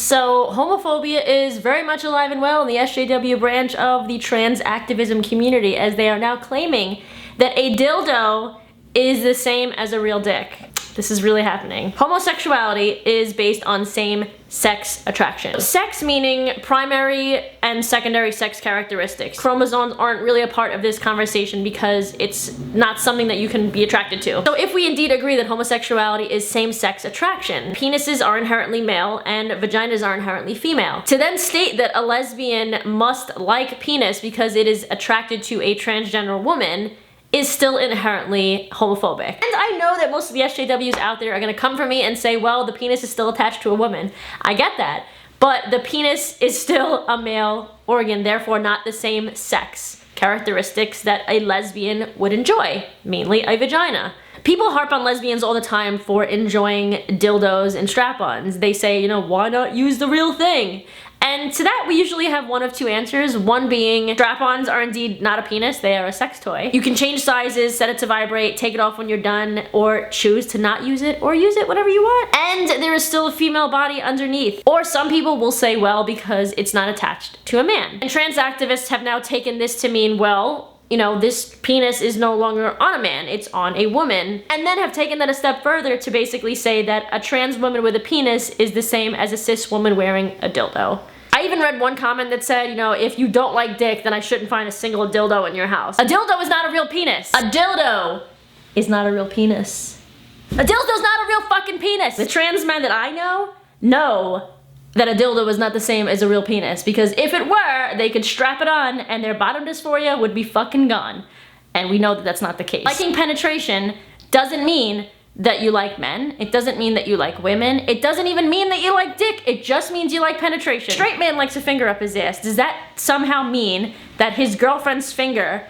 So homophobia is very much alive and well in the SJW branch of the trans activism community, as they are now claiming that a dildo is the same as a real dick. This is really happening. Homosexuality is based on same-sex attraction. Sex meaning primary and secondary sex characteristics. Chromosomes aren't really a part of this conversation because it's not something that you can be attracted to. So if we indeed agree that homosexuality is same-sex attraction, penises are inherently male and vaginas are inherently female. To then state that a lesbian must like penis because it is attracted to a transgender woman is still inherently homophobic. And I know that most of the SJWs out there are gonna come for me and say, well, the penis is still attached to a woman. I get that, but the penis is still a male organ, therefore not the same sex characteristics that a lesbian would enjoy, mainly a vagina. People harp on lesbians all the time for enjoying dildos and strap-ons. They say, you know, why not use the real thing? And to that, we usually have one of two answers. One being, strap-ons are indeed not a penis, they are a sex toy. You can change sizes, set it to vibrate, take it off when you're done, or choose to not use it, or use it whatever you want. And there is still a female body underneath. Or some people will say, well, because it's not attached to a man. And trans activists have now taken this to mean, well, you know, this penis is no longer on a man, it's on a woman. And then have taken that a step further to basically say that a trans woman with a penis is the same as a cis woman wearing a dildo. I even read one comment that said, you know, if you don't like dick, then I shouldn't find a single dildo in your house. A dildo is not a real penis. A dildo is not a real penis. A dildo's not a real fucking penis. The trans men that I know that a dildo is not the same as a real penis, because if it were, they could strap it on and their bottom dysphoria would be fucking gone. And we know that that's not the case. Liking penetration doesn't mean that you like men. It doesn't mean that you like women. It doesn't even mean that you like dick. It just means you like penetration. Straight man likes a finger up his ass. Does that somehow mean that his girlfriend's finger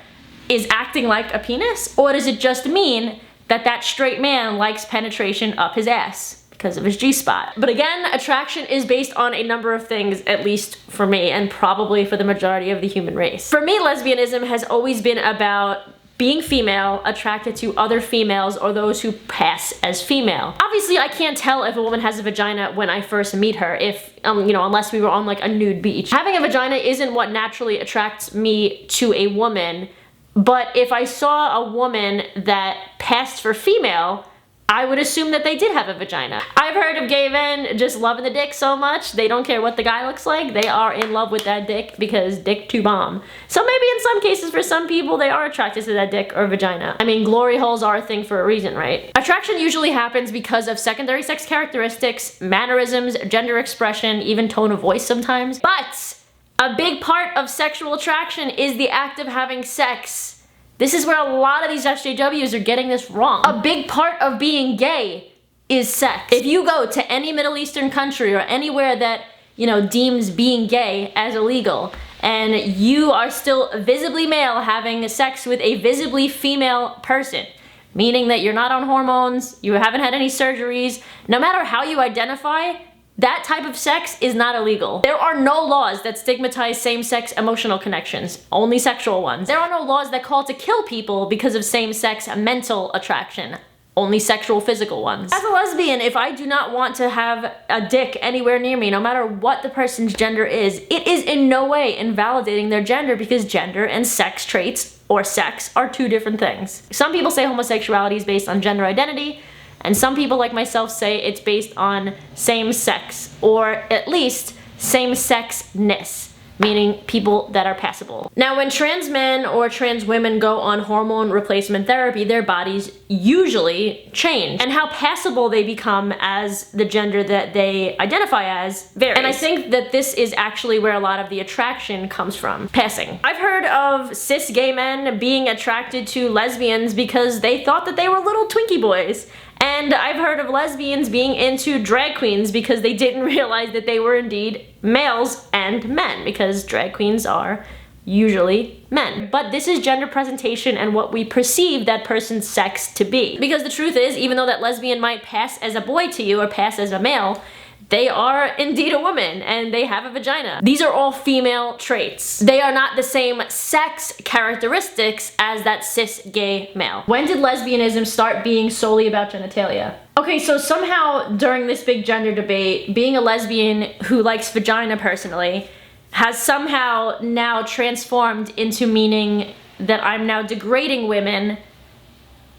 is acting like a penis? Or does it just mean that that straight man likes penetration up his ass because of his G-spot? But again, attraction is based on a number of things, at least for me, and probably for the majority of the human race. For me, lesbianism has always been about being female, attracted to other females or those who pass as female. Obviously, I can't tell if a woman has a vagina when I first meet her, if, you know, unless we were on like a nude beach. Having a vagina isn't what naturally attracts me to a woman, but if I saw a woman that passed for female, I would assume that they did have a vagina. I've heard of gay men just loving the dick so much, they don't care what the guy looks like, they are in love with that dick because dick to bomb. So maybe in some cases for some people they are attracted to that dick or vagina. I mean, glory holes are a thing for a reason, right? Attraction usually happens because of secondary sex characteristics, mannerisms, gender expression, even tone of voice sometimes. But a big part of sexual attraction is the act of having sex. This is where a lot of these SJWs are getting this wrong. A big part of being gay is sex. If you go to any Middle Eastern country or anywhere that, you know, deems being gay as illegal, and you are still visibly male having sex with a visibly female person, meaning that you're not on hormones, you haven't had any surgeries, no matter how you identify, that type of sex is not illegal. There are no laws that stigmatize same-sex emotional connections, only sexual ones. There are no laws that call to kill people because of same-sex mental attraction, only sexual physical ones. As a lesbian, if I do not want to have a dick anywhere near me, no matter what the person's gender is, it is in no way invalidating their gender, because gender and sex traits, or sex, are two different things. Some people say homosexuality is based on gender identity, and some people like myself say it's based on same-sex, or at least same-sexness, meaning people that are passable. Now, when trans men or trans women go on hormone replacement therapy, their bodies usually change. And how passable they become as the gender that they identify as varies. And I think that this is actually where a lot of the attraction comes from. Passing. I've heard of cis gay men being attracted to lesbians because they thought that they were little Twinkie boys. And I've heard of lesbians being into drag queens because they didn't realize that they were indeed males and men, because drag queens are usually men. But this is gender presentation and what we perceive that person's sex to be. Because the truth is, even though that lesbian might pass as a boy to you or pass as a male, they are indeed a woman and they have a vagina. These are all female traits. They are not the same sex characteristics as that cis gay male. When did lesbianism start being solely about genitalia? Okay, so somehow during this big gender debate, being a lesbian who likes vagina personally has somehow now transformed into meaning that I'm now degrading women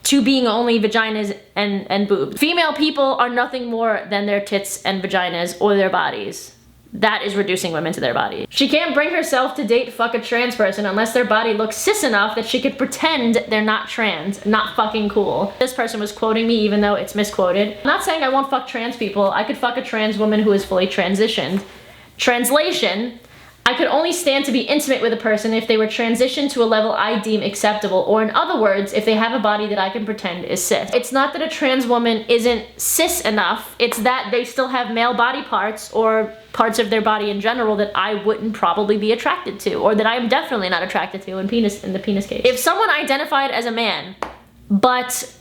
to being only vaginas and boobs. Female people are nothing more than their tits and vaginas or their bodies. That is reducing women to their body. She can't bring herself to date fuck a trans person unless their body looks cis enough that she could pretend they're not trans. Not fucking cool. This person was quoting me even though it's misquoted. I'm not saying I won't fuck trans people. I could fuck a trans woman who is fully transitioned. Translation, I could only stand to be intimate with a person if they were transitioned to a level I deem acceptable, or in other words, if they have a body that I can pretend is cis. It's not that a trans woman isn't cis enough, it's that they still have male body parts or parts of their body in general that I wouldn't probably be attracted to, or that I'm definitely not attracted to in the penis case. If someone identified as a man, but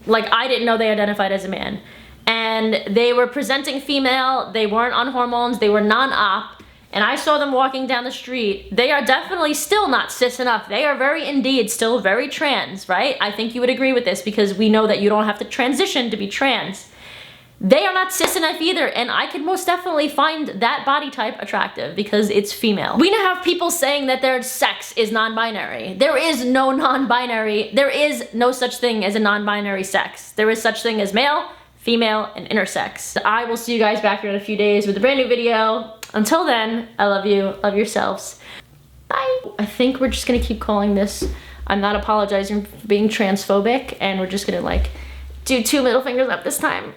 like I didn't know they identified as a man, and they were presenting female, they weren't on hormones, they were non-op, and I saw them walking down the street, they are definitely still not cis enough. They are very indeed still very trans, right? I think you would agree with this because we know that you don't have to transition to be trans. They are not cis enough either, and I could most definitely find that body type attractive because it's female. We now have people saying that their sex is non-binary. There is no non-binary, there is no such thing as a non-binary sex. There is such thing as male, female, and intersex. I will see you guys back here in a few days with a brand new video. Until then, I love you, love yourselves. Bye. I think we're just gonna keep calling this I'm not apologizing for being transphobic, and we're just gonna like do 2 middle fingers up this time.